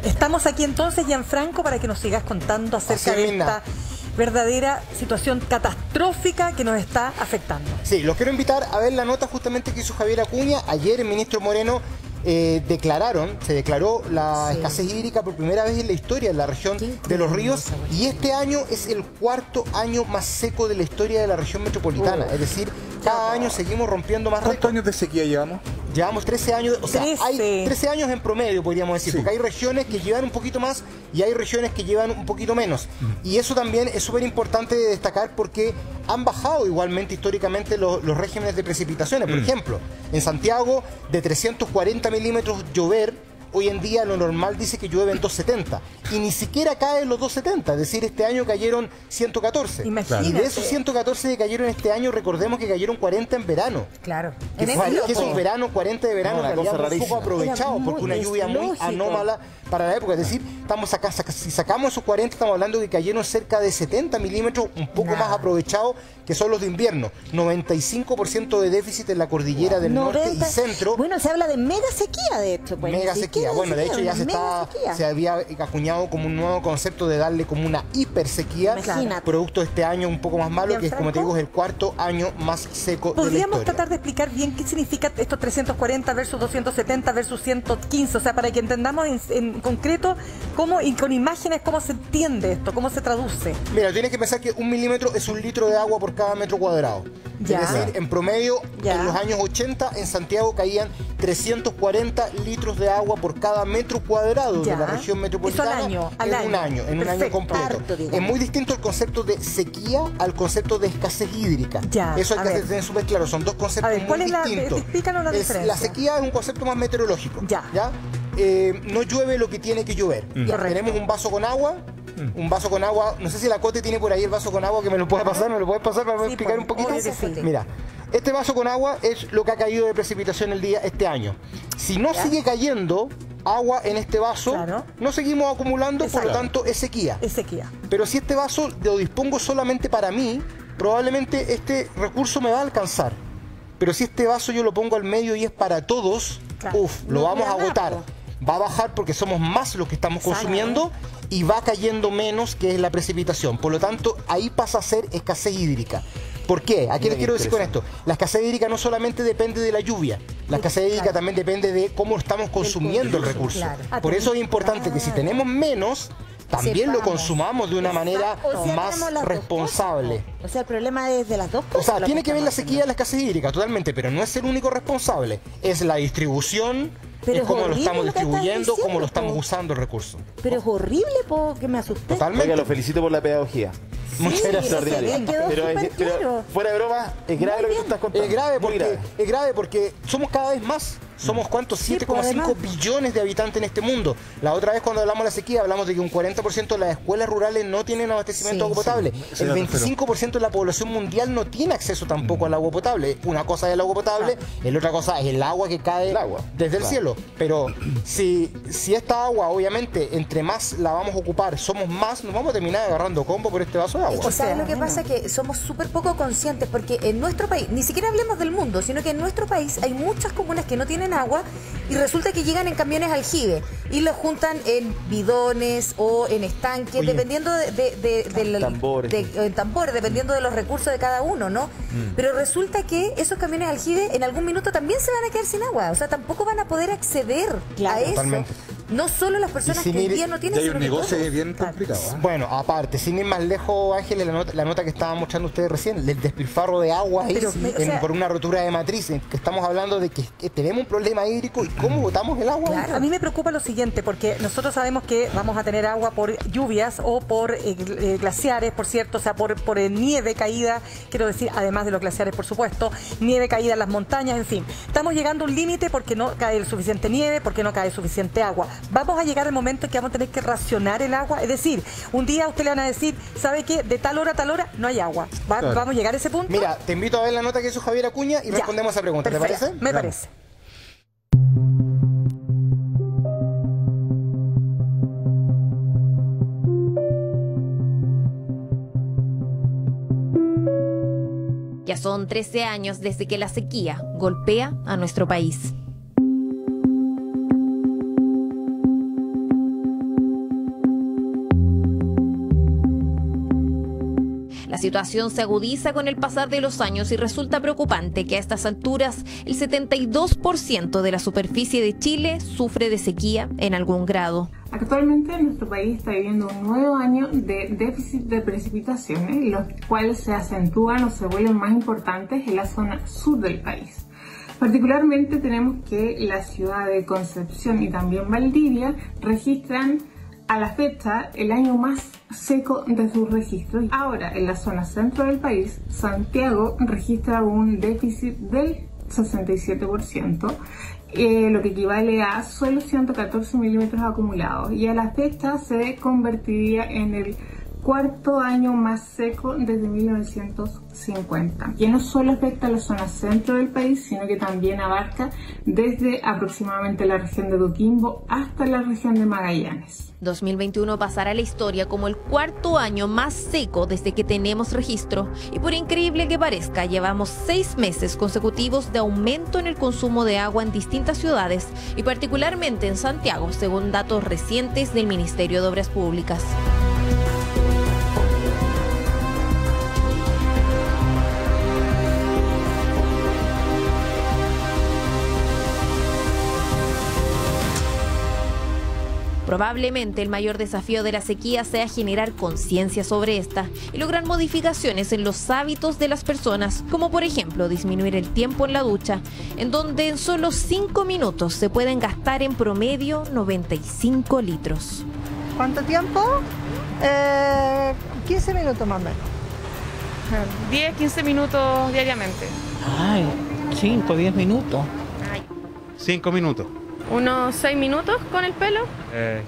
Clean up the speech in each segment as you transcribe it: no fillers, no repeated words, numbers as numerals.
Estamos aquí entonces, Gianfranco, para que nos sigas contando acerca de esta verdadera situación catastrófica que nos está afectando. Sí, los quiero invitar a ver la nota justamente que hizo Javier Acuña. Ayer el ministro Moreno se declaró la escasez hídrica por primera vez en la historia de la región de Los Ríos, y este año es el cuarto año más seco de la historia de la región metropolitana. Es decir, cada año seguimos rompiendo más récords. ¿Cuántos años de sequía llevamos? Llevamos 13 años, o sea, hay 13 años en promedio, podríamos decir, porque hay regiones que llevan un poquito más y hay regiones que llevan un poquito menos. Y eso también es súper importante de destacar porque han bajado igualmente históricamente los regímenes de precipitaciones. Por ejemplo, en Santiago, de 340 milímetros llover, hoy en día lo normal dice que llueve en 270 y ni siquiera caen los 270, es decir, este año cayeron 114. Imagínate. Y de esos 114 que cayeron este año, recordemos que cayeron 40 en verano. Claro. Que es un verano, 40 de verano, en realidad un poco aprovechado, porque una lluvia muy anómala para la época. Es decir, si sacamos esos 40, estamos hablando de que cayeron cerca de 70 milímetros, un poco más aprovechados que son los de invierno. 95% de déficit en la cordillera del norte y centro. Bueno, se habla de mega sequía, de hecho. Pues, mega sequía. Bueno, de hecho ya se había acuñado como un nuevo concepto de darle como una hipersequía, producto de este año un poco más malo, que es, como te digo, es el cuarto año más seco de la historia. ¿Podríamos tratar de explicar bien qué significa estos 340 versus 270 versus 115? O sea, para que entendamos en concreto cómo, y con imágenes, cómo se entiende esto, cómo se traduce. Mira, tienes que pensar que 1 milímetro es 1 litro de agua por cada metro cuadrado. Ya. Es decir, en promedio, en los años 80, en Santiago caían 340 litros de agua por cada metro cuadrado de la región metropolitana. En un año completo. Es muy distinto el concepto de sequía al concepto de escasez hídrica. Eso hay que tener súper claro, son dos conceptos muy distintos. Explícanos la diferencia. La sequía es un concepto más meteorológico. No llueve lo que tiene que llover. Tenemos un vaso con agua. Un vaso con agua, no sé si la Cote tiene por ahí el vaso con agua que me lo puede pasar, para explicar un poquito. Mira, este vaso con agua es lo que ha caído de precipitación este año. Si no sigue cayendo agua en este vaso, no seguimos acumulando, por lo tanto es sequía. Pero si este vaso lo dispongo solamente para mí, probablemente este recurso me va a alcanzar. Pero si este vaso yo lo pongo al medio y es para todos, lo vamos a agotar. Va a bajar porque somos más los que estamos consumiendo y va cayendo menos, que es la precipitación. Por lo tanto, ahí pasa a ser escasez hídrica. ¿Por qué? ¿A qué les quiero decir con esto? La escasez hídrica no solamente depende de la lluvia, la escasez hídrica también depende de cómo estamos consumiendo el recurso. Por eso es importante que si tenemos menos, también lo consumamos de una manera más responsable. O sea, el problema es de las dos cosas. O sea, tiene que ver la sequía y la escasez hídrica, totalmente, pero no es el único responsable. Es la distribución, es cómo lo estamos distribuyendo, cómo lo estamos usando el recurso. Pero es horrible, que me asusté. Totalmente. Oiga, lo felicito por la pedagogía. Muchas gracias, pero fuera de broma, es grave lo que tú estás contando. Es grave porque somos cada vez más. Somos ¿cuántos? 7,5 billones de habitantes en este mundo. La otra vez cuando hablamos de la sequía hablamos de que un 40% de las escuelas rurales no tienen abastecimiento de agua potable. El 25% de la población mundial no tiene acceso tampoco al agua potable. Una cosa es el agua potable, la otra cosa es el agua que cae desde el cielo. Pero si esta agua, obviamente, entre más la vamos a ocupar, somos más, nos vamos a terminar agarrando combo por este vaso de agua. O sea, lo que pasa es que somos súper poco conscientes porque en nuestro país, ni siquiera hablemos del mundo, sino que en nuestro país hay muchas comunas que no tienen agua y resulta que llegan en camiones aljibe y los juntan en bidones o en estanques, dependiendo en tambores, dependiendo de los recursos de cada uno, ¿no? Pero resulta que esos camiones aljibe en algún minuto también se van a quedar sin agua, o sea, tampoco van a poder acceder a eso. Totalmente. No solo las personas que hoy día no tienen... Hay un negocio bien complicado. Bueno, aparte, sin ir más lejos, Ángeles, la nota que estaban mostrando ustedes recién, del despilfarro de agua por una rotura de matriz, que estamos hablando de que tenemos un problema hídrico y cómo botamos el agua. A mí me preocupa lo siguiente, porque nosotros sabemos que vamos a tener agua por lluvias o por glaciares, por cierto, o sea, por nieve caída, quiero decir, además de los glaciares, por supuesto, nieve caída en las montañas, en fin. Estamos llegando a un límite porque no cae suficiente nieve, porque no cae suficiente agua. Vamos a llegar al momento en que vamos a tener que racionar el agua, es decir, un día a usted le van a decir, ¿sabe qué? De tal hora a tal hora no hay agua. ¿Vamos a llegar a ese punto? Mira, te invito a ver la nota que hizo Javier Acuña y respondemos a esa pregunta. Perfecto. ¿Te parece? Me parece. Ya son 13 años desde que la sequía golpea a nuestro país. La situación se agudiza con el pasar de los años y resulta preocupante que a estas alturas el 72% de la superficie de Chile sufre de sequía en algún grado. Actualmente nuestro país está viviendo un nuevo año de déficit de precipitaciones, los cuales se acentúan o se vuelven más importantes en la zona sur del país. Particularmente tenemos que la ciudad de Concepción y también Valdivia registran a la fecha el año más seco de sus registros. Ahora, en la zona centro del país, Santiago registra un déficit del 67%, lo que equivale a solo 114 milímetros acumulados, y a la fecha se convertiría en el cuarto año más seco desde 1950, que no solo afecta a la zona centro del país, sino que también abarca desde aproximadamente la región de Coquimbo hasta la región de Magallanes. 2021 pasará a la historia como el cuarto año más seco desde que tenemos registro, y por increíble que parezca, llevamos 6 meses consecutivos de aumento en el consumo de agua en distintas ciudades y particularmente en Santiago, según datos recientes del Ministerio de Obras Públicas. Probablemente el mayor desafío de la sequía sea generar conciencia sobre esta y lograr modificaciones en los hábitos de las personas, como por ejemplo disminuir el tiempo en la ducha, en donde en solo 5 minutos se pueden gastar en promedio 95 litros. ¿Cuánto tiempo? 15 minutos más o menos. 10, 15 minutos diariamente. Ay, 5, 10 minutos. 5 minutos. Unos 6 minutos con el pelo.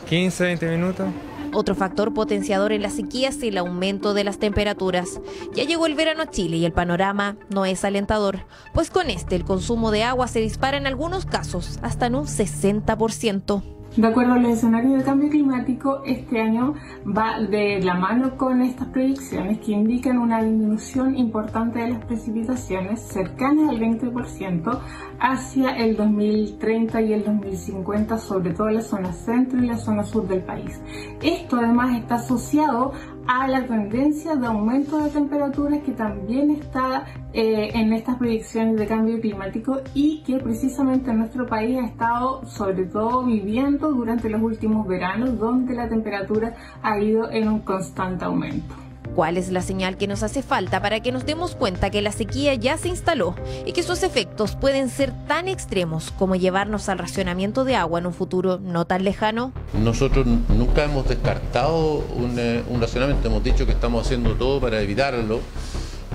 15, 20 minutos. Otro factor potenciador en la sequía es el aumento de las temperaturas. Ya llegó el verano a Chile y el panorama no es alentador, pues con este el consumo de agua se dispara en algunos casos hasta en un 60%. De acuerdo a los escenarios de cambio climático, este año va de la mano con estas proyecciones que indican una disminución importante de las precipitaciones cercanas al 20% hacia el 2030 y el 2050, sobre todo en la zona centro y la zona sur del país. Esto además está asociado a la tendencia de aumento de temperaturas que también está en estas proyecciones de cambio climático y que precisamente nuestro país ha estado sobre todo viviendo durante los últimos veranos, donde la temperatura ha ido en un constante aumento. ¿Cuál es la señal que nos hace falta para que nos demos cuenta que la sequía ya se instaló y que sus efectos pueden ser tan extremos como llevarnos al racionamiento de agua en un futuro no tan lejano? Nosotros nunca hemos descartado un racionamiento, hemos dicho que estamos haciendo todo para evitarlo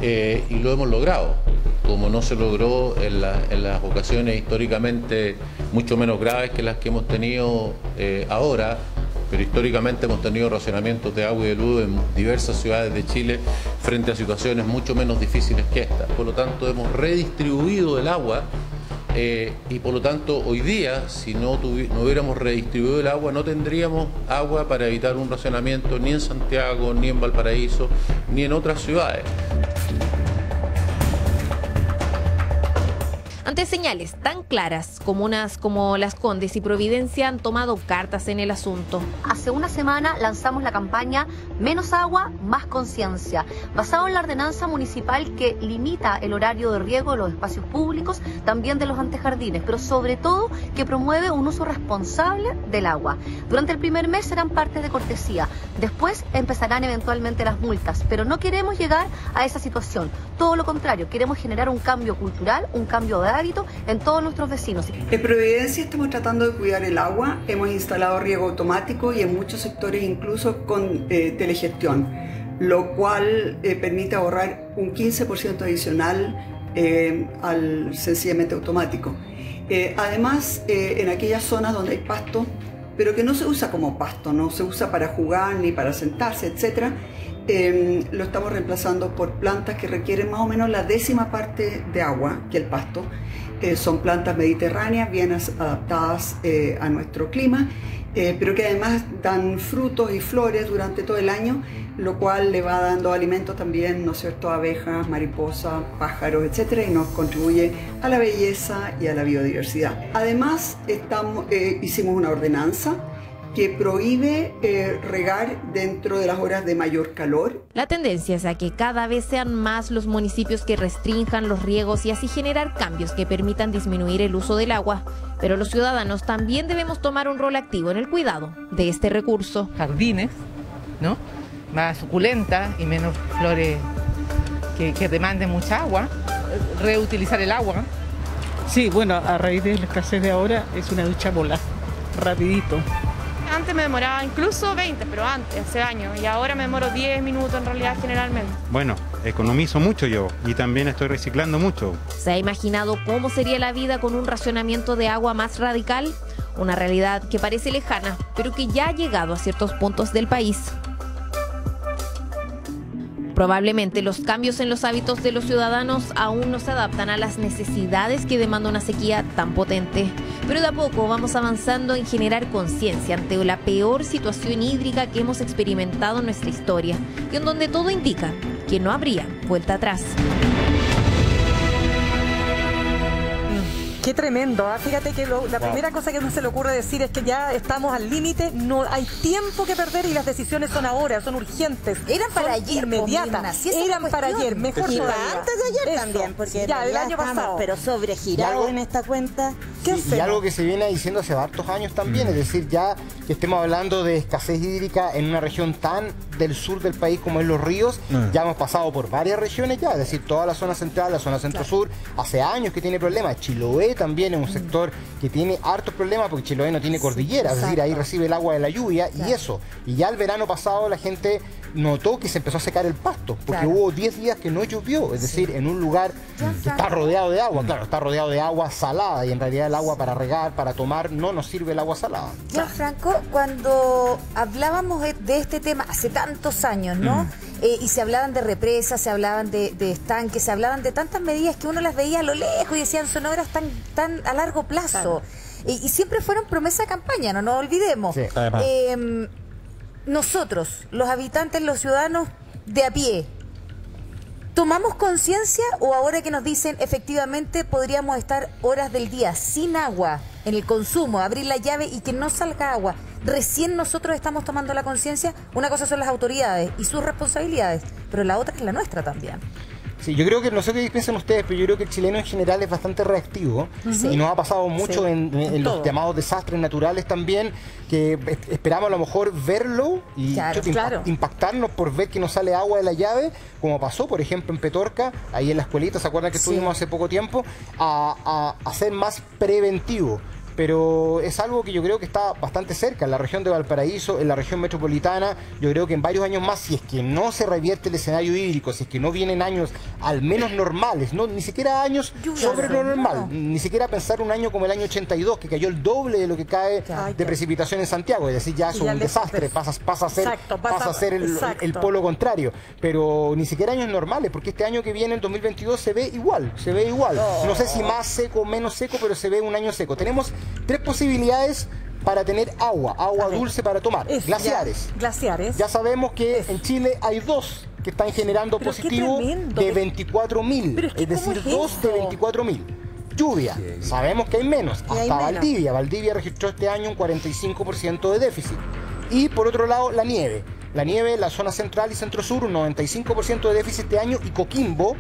y lo hemos logrado, como no se logró en las ocasiones históricamente mucho menos graves que las que hemos tenido ahora. Pero históricamente hemos tenido racionamientos de agua y de luz en diversas ciudades de Chile frente a situaciones mucho menos difíciles que esta. Por lo tanto, hemos redistribuido el agua y por lo tanto hoy día, si no hubiéramos redistribuido el agua, no tendríamos agua para evitar un racionamiento ni en Santiago, ni en Valparaíso, ni en otras ciudades. Ante señales tan claras, comunas como Las Condes y Providencia han tomado cartas en el asunto. Hace una semana lanzamos la campaña Menos agua, más conciencia, basado en la ordenanza municipal que limita el horario de riego de los espacios públicos, también de los antejardines, pero sobre todo que promueve un uso responsable del agua. Durante el primer mes serán partes de cortesía, después empezarán eventualmente las multas, pero no queremos llegar a esa situación. Todo lo contrario, queremos generar un cambio cultural, un cambio de hábito en todos nuestros vecinos. En Providencia estamos tratando de cuidar el agua, hemos instalado riego automático y en muchos sectores incluso con telegestión, lo cual permite ahorrar un 15% adicional al sencillamente automático. Además, en aquellas zonas donde hay pasto, pero que no se usa como pasto, no se usa para jugar ni para sentarse, etc., lo estamos reemplazando por plantas que requieren más o menos la 10ª parte de agua que el pasto. Son plantas mediterráneas, bien adaptadas a nuestro clima, pero que además dan frutos y flores durante todo el año, lo cual le va dando alimento también, ¿no es cierto?, a abejas, mariposas, pájaros, etcétera, y nos contribuye a la belleza y a la biodiversidad. Además, hicimos una ordenanza que prohíbe regar dentro de las horas de mayor calor. La tendencia es a que cada vez sean más los municipios que restrinjan los riegos y así generar cambios que permitan disminuir el uso del agua. Pero los ciudadanos también debemos tomar un rol activo en el cuidado de este recurso. Jardines, ¿no? Más suculentas y menos flores que demanden mucha agua. Reutilizar el agua. Sí, bueno, a raíz de la escasez de ahora es una ducha bola, rapidito. Antes me demoraba incluso 20, pero antes, hace años, y ahora me demoro 10 minutos en realidad generalmente. Bueno, economizo mucho yo y también estoy reciclando mucho. ¿Se ha imaginado cómo sería la vida con un racionamiento de agua más radical? Una realidad que parece lejana, pero que ya ha llegado a ciertos puntos del país. Probablemente los cambios en los hábitos de los ciudadanos aún no se adaptan a las necesidades que demanda una sequía tan potente. Pero de a poco vamos avanzando en generar conciencia ante la peor situación hídrica que hemos experimentado en nuestra historia y en donde todo indica que no habría vuelta atrás. Qué tremendo, ¿eh? Fíjate que la primera cosa que no se le ocurre decir es que ya estamos al límite, no hay tiempo que perder y las decisiones son ahora, son urgentes. Eran para ayer, inmediatas. Eran para ayer, mejor y todavía. antes de ayer también, porque ya el año pasado. Pero sobregirado en esta cuenta. Y algo que se viene diciendo hace hartos años también, es decir, ya que estemos hablando de escasez hídrica en una región tan del sur del país como es Los Ríos, ya hemos pasado por varias regiones ya, es decir, toda la zona central, la zona centro-sur, hace años que tiene problemas. Chiloé también es un sector que tiene hartos problemas porque Chiloé no tiene cordillera, es decir, ahí recibe el agua de la lluvia y eso. Y ya el verano pasado la gente notó que se empezó a secar el pasto, porque hubo 10 días que no llovió, es decir, en un lugar que está rodeado de agua, claro, está rodeado de agua salada y en realidad el agua para regar, para tomar, no nos sirve el agua salada. Gianfranco, cuando hablábamos de este tema hace tantos años, ¿no? Y se hablaban de represas, se hablaban de estanques, se hablaban de tantas medidas que uno las veía a lo lejos y decían son obras tan a largo plazo. Y siempre fueron promesa de campaña, no nos olvidemos. Sí, nosotros, los habitantes, los ciudadanos de a pie, ¿tomamos conciencia o ahora que nos dicen efectivamente podríamos estar horas del día sin agua en el consumo, abrir la llave y que no salga agua? Recién nosotros estamos tomando la conciencia. Una cosa son las autoridades y sus responsabilidades, pero la otra es la nuestra también. Sí, yo creo que, no sé qué piensan ustedes, pero yo creo que el chileno en general es bastante reactivo y nos ha pasado mucho en los llamados desastres naturales también, que esperamos a lo mejor verlo y impactarnos por ver que nos sale agua de la llave, como pasó, por ejemplo, en Petorca, ahí en la escuelita, ¿se acuerdan que estuvimos hace poco tiempo? A ser más preventivo. Pero es algo que yo creo que está bastante cerca, en la región de Valparaíso, en la región metropolitana. Yo creo que en varios años más, si es que no se revierte el escenario hídrico, si es que no vienen años al menos normales, no ni siquiera años sobre lo normal, ni siquiera pensar un año como el año 82, que cayó el doble de lo que cae de precipitación en Santiago, es decir, ya es un desastre, pasa a ser el polo contrario, pero ni siquiera años normales, porque este año que viene, en 2022, se ve igual. No sé si más seco o menos seco, pero se ve un año seco. Tenemos 3 posibilidades para tener agua dulce para tomar. Glaciares. Ya sabemos que en Chile hay 2 que están generando positivo de 24.000, es decir, 2 de 24.000. Lluvia, sabemos que hay menos, hasta Valdivia. Valdivia registró este año un 45% de déficit. Y por otro lado, la nieve. La nieve en la zona central y centro-sur, un 95% de déficit este año, y Coquimbo,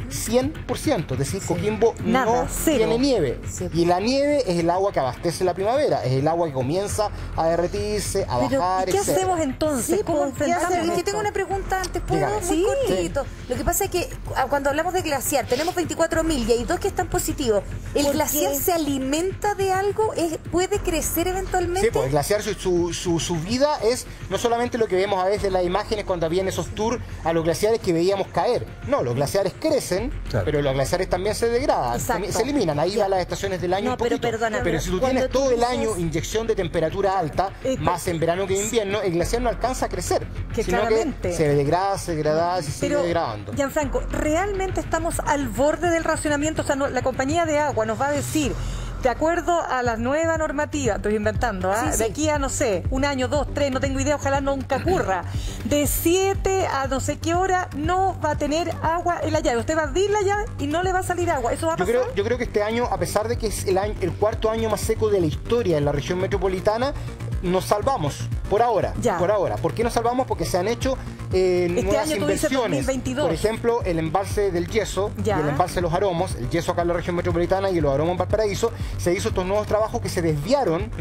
100%, es decir, Coquimbo no tiene nieve. Y la nieve es el agua que abastece la primavera, es el agua que comienza a derretirse, a bajar, ¿qué hacemos entonces? ¿Cómo enfrentamos esto? Yo tengo una pregunta antes, ¿puedo? Muy cortito. Lo que pasa es que cuando hablamos de glaciar, tenemos 24.000 y hay 2 que están positivos. ¿El glaciar se alimenta de algo? ¿Puede crecer eventualmente? Sí, pues el glaciar, su vida es no solamente lo que vemos a veces en las imágenes cuando habían esos tours a los glaciares que veíamos caer. No, los glaciares crecen, pero los glaciares también se degradan, se eliminan, ahí van las estaciones del año un poquito. Pero si tú tienes todo el año inyección de temperatura alta, más en verano que en invierno, el glaciar no alcanza a crecer, sino que se degrada, sigue degradando. Gianfranco, ¿realmente estamos al borde del racionamiento? O sea, la compañía de agua nos va a decir, de acuerdo a la nueva normativa, estoy inventando, de aquí a, no sé, 1 año, 2, 3, no tengo idea, ojalá nunca ocurra, de 7 a no sé qué hora no va a tener agua en la llave. Usted va a abrir la llave y no le va a salir agua. ¿Eso va a pasar? Yo creo que este año, a pesar de que es el 4.º año más seco de la historia en la región metropolitana, nos salvamos por ahora. Por ahora. ¿Por qué nos salvamos? Porque se han hecho nuevas inversiones. 2022. Por ejemplo, el embalse del Yeso y el embalse de los Aromos, el Yeso acá en la región metropolitana y los Aromos en Valparaíso, se hizo estos nuevos trabajos que se desviaron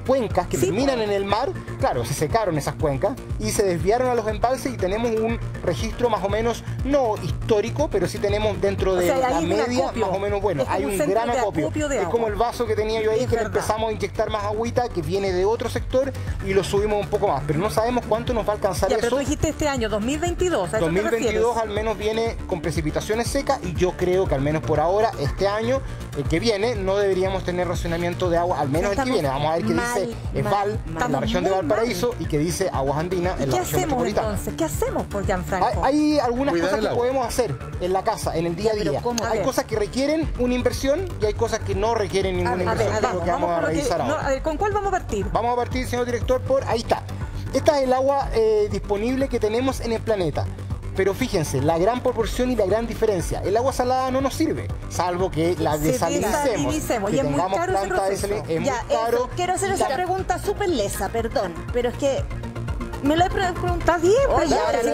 cuencas que terminan en el mar. Claro, se secaron esas cuencas y se desviaron a los embalses y tenemos un registro más o menos, no histórico, pero sí tenemos dentro de la media más o menos bueno. Hay un gran acopio. Es como el vaso que tenía yo ahí, que le empezamos a inyectar más agüita que viene de otro sector y lo subimos un poco más, pero no sabemos cuánto nos va a alcanzar eso. Pero tú dijiste este año, 2022. 2022 al menos viene con precipitaciones secas y yo creo que al menos por ahora, este año, el que viene, no deberíamos tener racionamiento de agua, al menos el que viene. Vamos a ver qué dice ESVAL en la región de Valparaíso y qué dice Aguas Andinas en la región metropolitana. Entonces, ¿qué hacemos por Gianfranco? Hay algunas cosas que podemos hacer en la casa, en el día a día. Hay cosas que requieren una inversión y hay cosas que no requieren ninguna inversión. Es lo que vamos a revisar ahora. ¿Con cuál vamos a partir? Vamos a partir, señor director, por ahí está. Esta es el agua disponible que tenemos en el planeta. Pero fíjense, la gran proporción y la gran diferencia. El agua salada no nos sirve, salvo que la desalinicemos. Y es muy caro ese proceso. Es muy caro. Quiero hacer esa pregunta súper lesa, perdón, pero es que me lo he preguntado bien. Oye, ahora si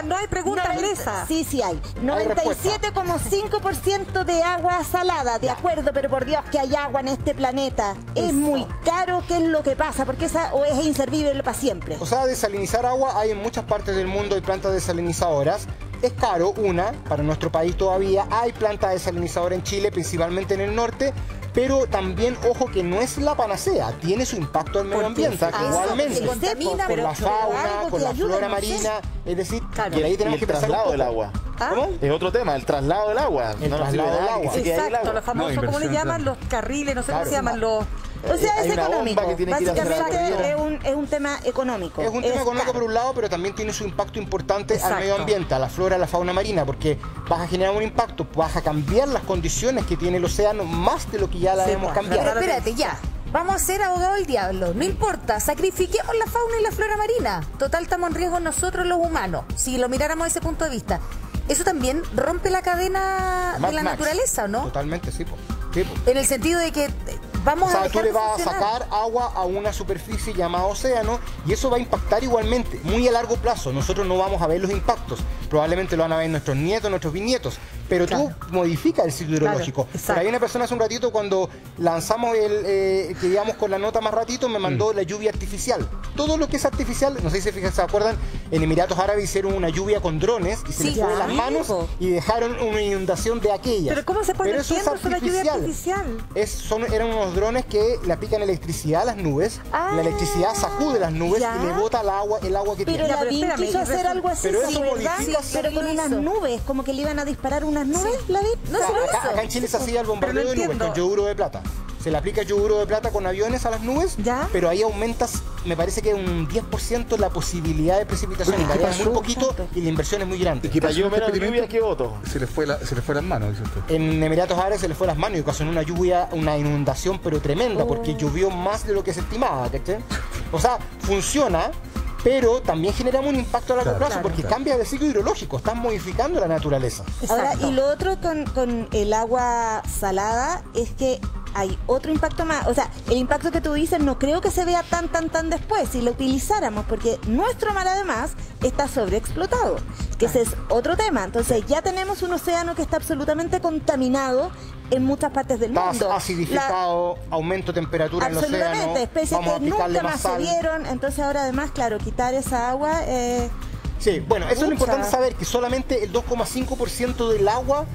no hay preguntas lesas. Sí, sí hay. 97,5% de agua salada, de acuerdo, pero por Dios que hay agua en este planeta. Es muy caro, ¿qué es lo que pasa? Porque o es inservible para siempre. O sea, desalinizar agua hay en muchas partes del mundo, hay plantas desalinizadoras. Es caro, para nuestro país todavía. Hay plantas desalinizadoras en Chile, principalmente en el norte. Pero también, ojo, que no es la panacea, tiene su impacto al medio ambiente, igualmente, con la fauna, con la flora marina, es decir, que ahí tenemos que pensar traslado del agua. ¿Cómo? Es otro tema, el traslado del agua. El traslado del agua. Exacto, los famosos, ¿cómo le llaman? Los carriles, no sé cómo se llaman los... O sea, es económico. Básicamente es un tema económico. Es un tema económico por un lado, pero también tiene su impacto importante al medio ambiente, a la flora, a la fauna marina, porque vas a generar un impacto, vas a cambiar las condiciones que tiene el océano más de lo que ya la hemos cambiado. Pero espérate, ya. Vamos a ser abogados del diablo. No importa, sacrifiquemos la fauna y la flora marina. Total, estamos en riesgo nosotros los humanos, si lo miráramos desde ese punto de vista. Eso también rompe la cadena de la naturaleza, ¿no? Totalmente, sí. En el sentido de que vamos a tú le vas a sacar agua a una superficie llamada océano y eso va a impactar igualmente, muy a largo plazo. Nosotros no vamos a ver los impactos, probablemente lo van a ver nuestros nietos, nuestros bisnietos, pero tú modificas el ciclo hidrológico. Pero hay una persona hace un ratito, cuando lanzamos que digamos con la nota más ratito, me mandó la lluvia artificial. Todo lo que es artificial, no sé si se acuerdan, en Emiratos Árabes hicieron una lluvia con drones y se les fue de las manos y dejaron una inundación de aquellas. Pero ¿cómo se puede eso es artificial? Eran unos drones que le aplican electricidad a las nubes, la electricidad sacude las nubes y le bota el agua que tiene. Pero Lavín quiso hacer algo así, pero con unas nubes, como que le iban a disparar unas nubes, Lavín. No, acá en Chile se hacía el bombardeo de nubes con yoduro de plata. Se le aplica yoduro de plata con aviones a las nubes, pero ahí aumentas, me parece que un 10% la posibilidad de precipitación. Muy poquito y la inversión es muy grande. ¿Y que cayó menos lluvia que voto? Se le fue las manos, dice usted. En Emiratos Árabes se le fue las manos y ocasionó una lluvia, una inundación, pero tremenda, porque llovió más de lo que se estimaba, ¿cachai? O sea, funciona, pero también generamos un impacto a largo plazo, porque cambia de ciclo hidrológico, estás modificando la naturaleza. Ahora, y lo otro con el agua salada es que hay otro impacto más. O sea, el impacto que tú dices no creo que se vea tan después si lo utilizáramos, porque nuestro mar además está sobreexplotado, que ese es otro tema. Entonces ya tenemos un océano que está absolutamente contaminado en muchas partes del mundo. Está acidificado, aumento de temperatura en el océano. Absolutamente, especies que nunca más se vieron. Entonces ahora además, claro, quitar esa agua... sí, bueno, eso es lo importante saber, que solamente el 2,5% del agua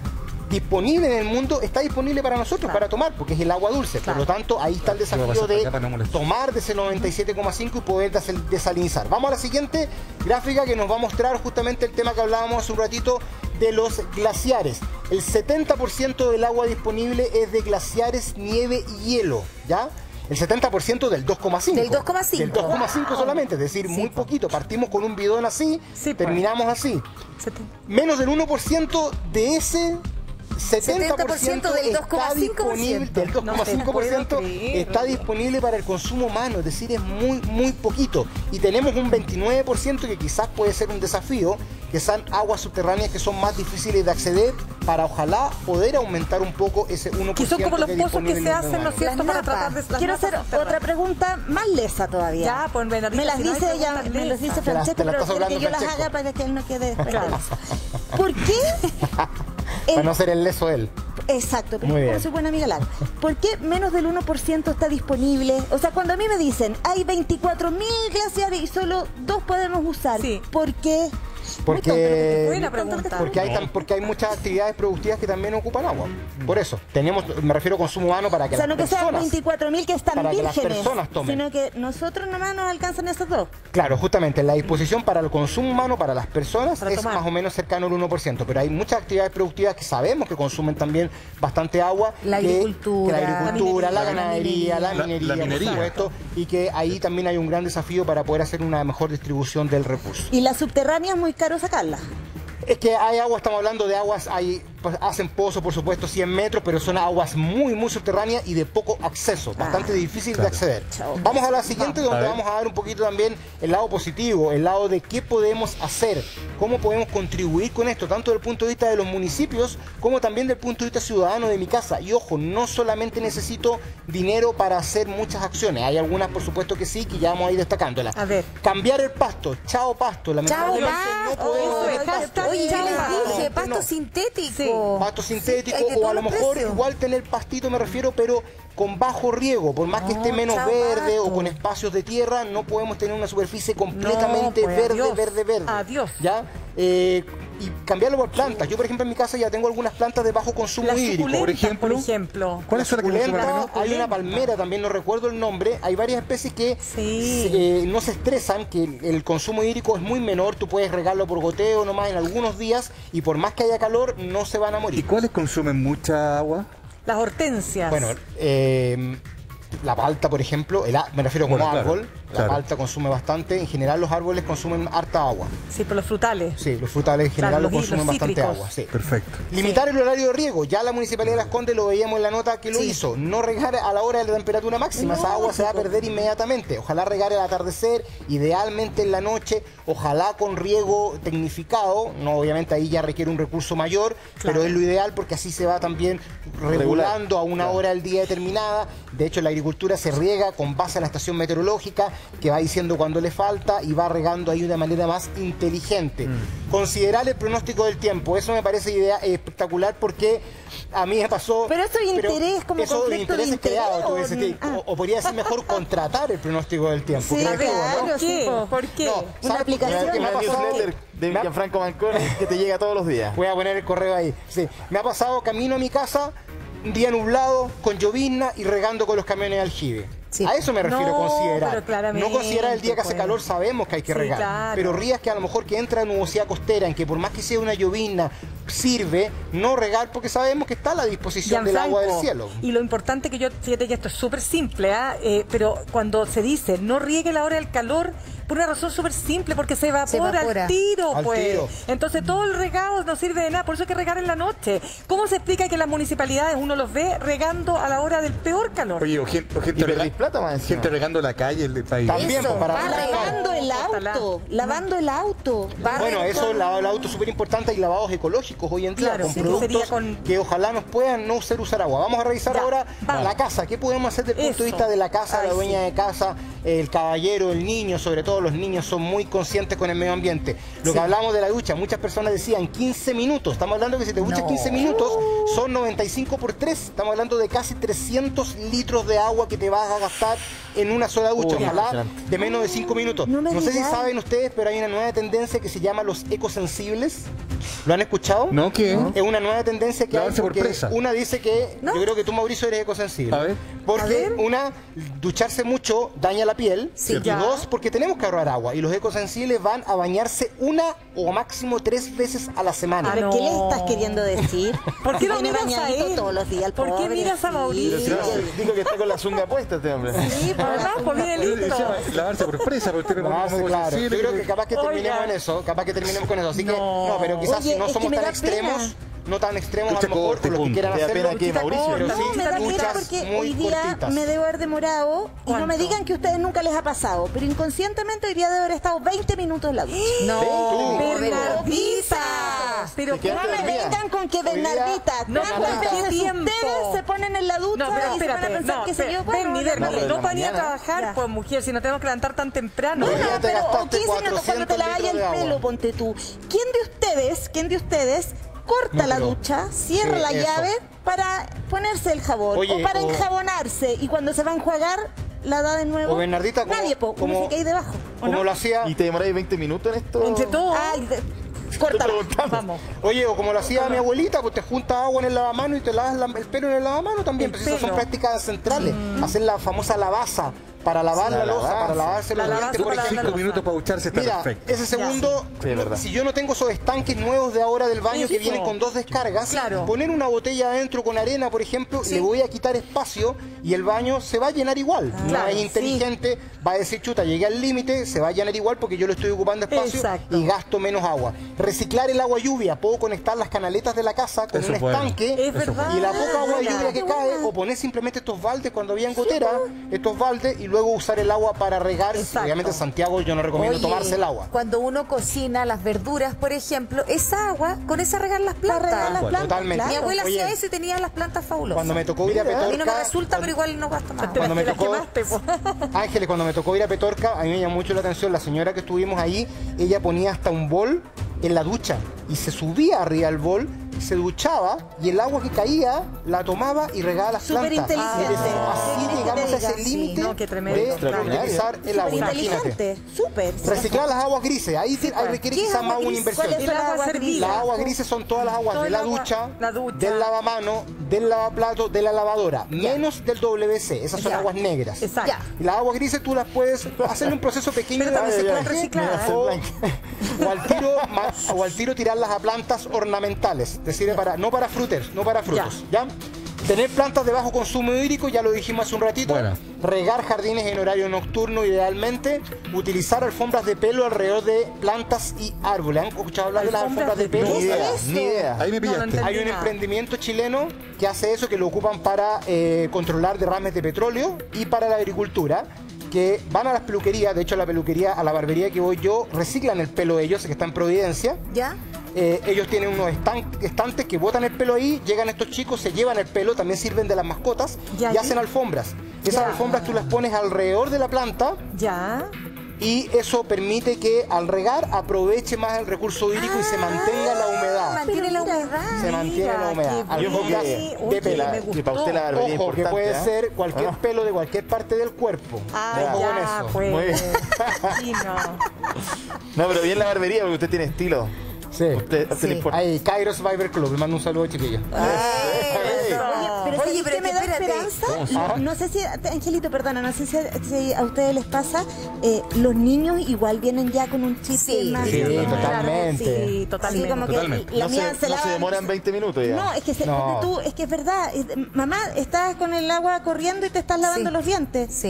disponible en el mundo está disponible para nosotros, para tomar, porque es el agua dulce. Por lo tanto, ahí está el desafío de tomar de ese 97,5 y poder desalinizar. Vamos a la siguiente gráfica, que nos va a mostrar justamente el tema que hablábamos hace un ratito de los glaciares. El 70% del agua disponible es de glaciares, nieve y hielo, ¿ya? El 70% del 2,5. Del 2,5. Del 2,5 solamente, es decir, muy poquito. Partimos con un bidón así, terminamos así. Menos del 1% de ese 70% del 2,5% está disponible para el consumo humano, es decir, es muy poquito. Y tenemos un 29% que quizás puede ser un desafío, que son aguas subterráneas que son más difíciles de acceder, para ojalá poder aumentar un poco ese 1%. Que son como los pozos que se hacen, ¿no es cierto?, para tratar de... Quiero hacer otra pregunta más lesa todavía. Ya, pues bueno, me las dice ella, me las dice Francesco, pero quiero que yo las haga para que él no quede... ¿Por qué? Para no ser el leso él. Exacto, pero como soy buena amiga Lara. ¿Por qué menos del 1% está disponible? O sea, cuando a mí me dicen hay 24.000 glaciares y solo 2 podemos usar, ¿por qué? Porque hay muchas actividades productivas que también ocupan agua. Por eso, me refiero a consumo humano para que las personas... O sea, no que sean 24.000 que están vírgenes, tomen, sino que nosotros nomás nos alcanzan esos 2. Claro, justamente, la disposición para el consumo humano, para las personas, es más o menos cercano al 1%. Pero hay muchas actividades productivas que sabemos que consumen también bastante agua. La agricultura, la ganadería, la minería, por supuesto. Y que ahí también hay un gran desafío para poder hacer una mejor distribución del recurso. Y la subterránea es muy caro sacarla. Es que hay agua, estamos hablando de aguas, hacen pozos, por supuesto, 100 metros, pero son aguas muy, muy subterráneas y de poco acceso, bastante difícil de acceder. Vamos a la siguiente, donde vamos a dar un poquito también el lado positivo, el lado de qué podemos hacer, cómo podemos contribuir con esto, tanto desde el punto de vista de los municipios, como también desde el punto de vista ciudadano de mi casa. Y ojo, no solamente necesito dinero para hacer muchas acciones, hay algunas, por supuesto que sí, que ya vamos a ir destacándolas. A ver. Cambiar el pasto, chao pasto, lamentablemente no podemos... Oye, yo les dije, pasto sintético. Sí, pasto sintético, o a lo mejor igual tener pastito, me refiero, pero con bajo riego, por más que esté menos verde o con espacios de tierra, no podemos tener una superficie completamente verde. Adiós. ¿Ya? Y cambiarlo por plantas. Yo, por ejemplo, en mi casa ya tengo algunas plantas de bajo consumo hídrico. Por ejemplo. ¿Cuáles son las que hay una palmera, también no recuerdo el nombre. Hay varias especies que no se estresan, que el consumo hídrico es muy menor. Tú puedes regarlo por goteo nomás en algunos días y por más que haya calor, no se van a morir. ¿Y cuáles consumen mucha agua? Las hortensias. Bueno, la palta, por ejemplo, me refiero como árbol. La palta consume bastante. En general los árboles consumen harta agua. Sí, pero los frutales. Sí, los frutales en general consumen bastante agua. Sí. Perfecto. Limitar el horario de riego. Ya la Municipalidad de Las Condes lo veíamos en la nota que lo hizo. No regar a la hora de la temperatura máxima. Esa agua se va a perder inmediatamente. Ojalá regar al atardecer, idealmente en la noche. Ojalá con riego tecnificado. No, obviamente ahí ya requiere un recurso mayor, pero es lo ideal porque así se va también regulando a una hora del día determinada. De hecho, la agricultura se riega con base a la estación meteorológica, que va diciendo cuándo le falta y va regando ahí de una manera más inteligente. Considerar el pronóstico del tiempo, eso me parece espectacular porque a mí me pasó... Pero eso es interés, como eso de interés creado, o podría ser mejor contratar el pronóstico del tiempo. Sí, claro, ¿Por qué? No, una aplicación. Una newsletter de Gianfranco Mancone que te llega todos los días. Voy a poner el correo ahí. Sí, me ha pasado camino a mi casa, un día nublado, con llovizna y regando con los camiones de aljibe. Sí. A eso me refiero, considerar. No considerar el día que hace calor, sabemos que hay que regar. Claro. Pero rías que a lo mejor que entra nubosidad costera, en que por más que sea una llovizna, sirve no regar porque sabemos que está a la disposición del agua del cielo. Y lo importante que fíjate que esto es súper simple, pero cuando se dice no riegue la hora del calor, por una razón súper simple, porque se evapora al tiro, pues. Entonces todo el regado no sirve de nada, por eso hay que regar en la noche. ¿Cómo se explica que las municipalidades uno los ve regando a la hora del peor calor? Oye, gente regando la calle, el país. También, lavando el auto. Bueno, eso, lavado el auto es súper importante. Hay lavados ecológicos hoy en día, con productos que ojalá nos puedan no usar agua. Vamos a revisar ahora la casa. ¿Qué podemos hacer desde el punto de vista de la casa, la dueña de casa, el caballero, el niño? Sobre todo los niños son muy conscientes con el medio ambiente. Lo que hablamos de la ducha, muchas personas decían 15 minutos. Estamos hablando que si te duchas 15 minutos, son 95 por 3. Estamos hablando de casi 300 litros de agua que te vas a gastar en una sola ducha. Ojalá de menos de 5 minutos. No sé si saben ustedes, pero hay una nueva tendencia que se llama los ecosensibles. ¿Lo han escuchado? No, ¿qué? Es una nueva tendencia que hay porque una dice que, yo creo que tú, Mauricio, eres ecosensible. A ver. Porque una, ducharse mucho daña la piel. Sí, y dos, porque tenemos que ahorrar agua. Y los ecosensibles van a bañarse 1 o máximo 3 veces a la semana. A ver, ¿qué le estás queriendo decir? ¿Por qué no miras a él? Todos los días, ¿Por qué miras a Mauricio? Dijo que está con la zunga puesta este hombre. Sí, por abajo, viene listo. Lavarse por presa, porque usted claro. Yo creo que capaz que terminemos en eso, Así que, no, pero quizás si no somos tan extremos, no tan extremos a lo mejor por los que quieran hacerlo. Pero sí, me da pena porque hoy día me debo haber demorado y no me digan que a ustedes nunca les ha pasado, pero inconscientemente hoy día debo haber estado 20 minutos en la ducha. No, Bernardita. Pero no me vengan con que Bernardita, ¿cuántas veces ustedes se ponen en la ducha y se van a pensar que se yo? No para a trabajar, pues mujer, si no tenemos que levantar tan temprano. Bueno, pero 15 minutos cuando te lavas el pelo, ponte tú. ¿Quién de ustedes corta la ducha, cierra la llave para ponerse el jabón o para enjabonarse y cuando se va a enjuagar la da de nuevo? O Bernardita, nadie, uno se cae debajo. Como lo hacía. ¿Y te demoráis 20 minutos en esto? Entre todos. Córtala. Vamos. Oye, o como lo hacía mi abuelita, pues te juntas agua en el lavamano y te lavas el pelo en el lavamano también. Pues esas son prácticas ancestrales. Hacer la famosa lavaza para lavar la loza, para lavarse los dientes, por ejemplo. 5 minutos para ducharse está perfecto. Ese segundo, si yo no tengo esos estanques nuevos de ahora del baño que vienen con 2 descargas, poner una botella adentro con arena, por ejemplo, le voy a quitar espacio y el baño se va a llenar igual. No es inteligente, va a decir, chuta, llegué al límite, se va a llenar igual porque yo le estoy ocupando espacio y gasto menos agua. Reciclar el agua lluvia, puedo conectar las canaletas de la casa con un estanque y la poca agua de lluvia que cae, o poner simplemente estos baldes cuando había gotera, estos baldes, y luego usar el agua para regar. Obviamente en Santiago yo no recomiendo tomarse el agua. Cuando uno cocina las verduras, por ejemplo, esa agua, con esa regar las plantas. Totalmente. Mi abuela hacía eso y tenía las plantas fabulosas. Cuando me tocó ir a Petorca... A mí no me resulta, pero igual no gasto más. Cuando me tocó... Ángeles, cuando me tocó ir a Petorca, a mí me llamó mucho la atención, la señora que estuvimos ahí, ella ponía hasta un bol en la ducha y se subía arriba del bol, se duchaba y el agua que caía la tomaba y regaba las plantas. Inteligente. Así llegamos a ese límite de utilizar el agua. Imagínate. Reciclar las aguas grises, ahí requiere quizás más una inversión. Las aguas grises son todas las aguas de la ducha, del lavamano, del lavaplato, de la lavadora, menos del WC. Esas son aguas negras. Y las aguas grises tú las puedes hacer un proceso pequeño de reciclar o al tiro tirarlas a plantas ornamentales. Te sirve para, no para frutos, ¿ya? Tener plantas de bajo consumo hídrico, ya lo dijimos hace un ratito. Regar jardines en horario nocturno idealmente. Utilizar alfombras de pelo alrededor de plantas y árboles. ¿Han escuchado hablar de las alfombras de pelo? Ni idea. Ahí me pillaste. Hay un emprendimiento chileno que hace eso, que lo ocupan para controlar derrames de petróleo y para la agricultura, que van a las peluquerías. De hecho, a la barbería que voy yo, reciclan el pelo de ellos, que está en Providencia. Ellos tienen unos estantes que botan el pelo ahí, llegan estos chicos, se llevan el pelo, también sirven de las mascotas y hacen alfombras. Esas alfombras tú las pones alrededor de la planta. Y eso permite que al regar aproveche más el recurso hídrico y se mantenga la humedad. Se mantiene la humedad. Alfombras de pelo. Ojo, que puede ser cualquier pelo de cualquier parte del cuerpo. Muy bien. No, pero bien la barbería porque usted tiene estilo. Sí. Ahí, Kairos Viber Club. Le mando un saludo, chiquillos. Oye, pero me da esperanza. No sé si, Angelito, perdona, no sé si a ustedes les pasa, los niños igual vienen ya con un chip más. Totalmente. Sí, totalmente. Como que la mía no se demoran 20 minutos ya. No, es que es que es verdad. Mamá, estás con el agua corriendo y te estás lavando los dientes.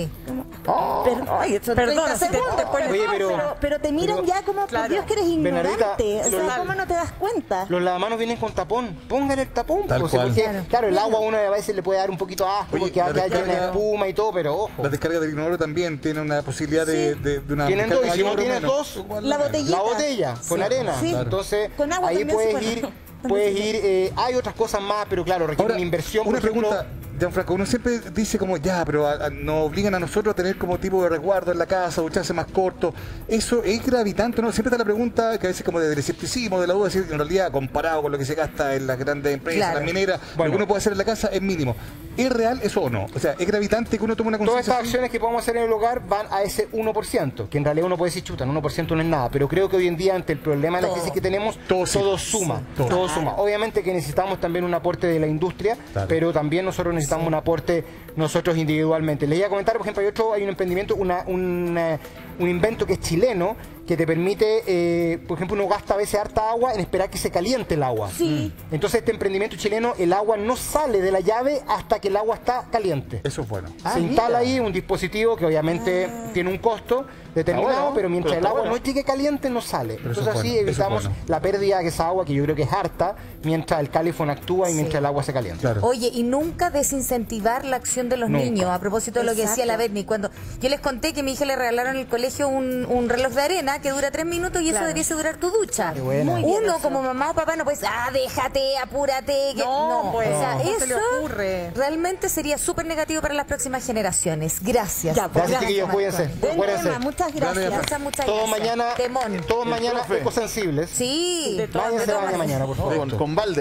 Pero te miran ya como, por Dios, que eres ignorante. O sea, ¿cómo no te das cuenta? Los lavamanos vienen con tapón. Pongan el tapón. Porque, claro, el agua a uno a veces le puede dar un poquito asco porque hay una espuma y todo, pero ojo. La descarga del inodoro también tiene una posibilidad de una... Tienen dos, y si no tienes dos, la botella con arena. Entonces, ahí puedes ir, hay otras cosas más, pero claro, requiere una inversión. Una pregunta, Gianfranco, uno siempre dice como, pero nos obligan a nosotros a tener como tipo de resguardo en la casa, ducharse más corto. ¿Eso es gravitante, no? Siempre está la pregunta, que a veces como del escepticismo, de la duda, decir que en realidad, comparado con lo que se gasta en las grandes empresas, las mineras, lo que uno puede hacer en la casa es mínimo. ¿Es real eso o no? O sea, ¿es gravitante que uno tome una conciencia? Todas estas acciones que podemos hacer en el hogar van a ese 1%, que en realidad uno puede decir, chuta, 1% no es nada, pero creo que hoy en día, ante el problema de la crisis que tenemos, todo suma. Todo suma. Obviamente que necesitamos también un aporte de la industria, pero también nosotros necesitamos un aporte nosotros individualmente. Les iba a comentar, por ejemplo, hay un emprendimiento, un invento que es chileno, que te permite, por ejemplo, uno gasta a veces harta agua en esperar que se caliente el agua. Sí. Entonces este emprendimiento chileno, el agua no sale de la llave hasta que el agua está caliente. Eso es bueno. Se instala ahí un dispositivo que obviamente tiene un costo determinado, pero mientras el agua no llegue caliente no sale. Entonces así evitamos la pérdida de esa agua, que yo creo que es harta, mientras el calefón actúa y mientras el agua se calienta. Oye, y nunca desincentivar la acción de los niños, a propósito de lo que decía la Berni. Cuando yo les conté que a mi hija le regalaron en el colegio un reloj de arena que dura 3 minutos y eso debiese durar tu ducha. Uno como mamá o papá no puede, déjate, apúrate. No, pues, o sea, no eso se le ocurre. Realmente sería súper negativo para las próximas generaciones. Gracias. Gracias, chiquillos, cuídense. Muchas gracias. Muchas todos gracias. mañana ecosensibles. Sí. Váyanse mañana, por favor. Con balde.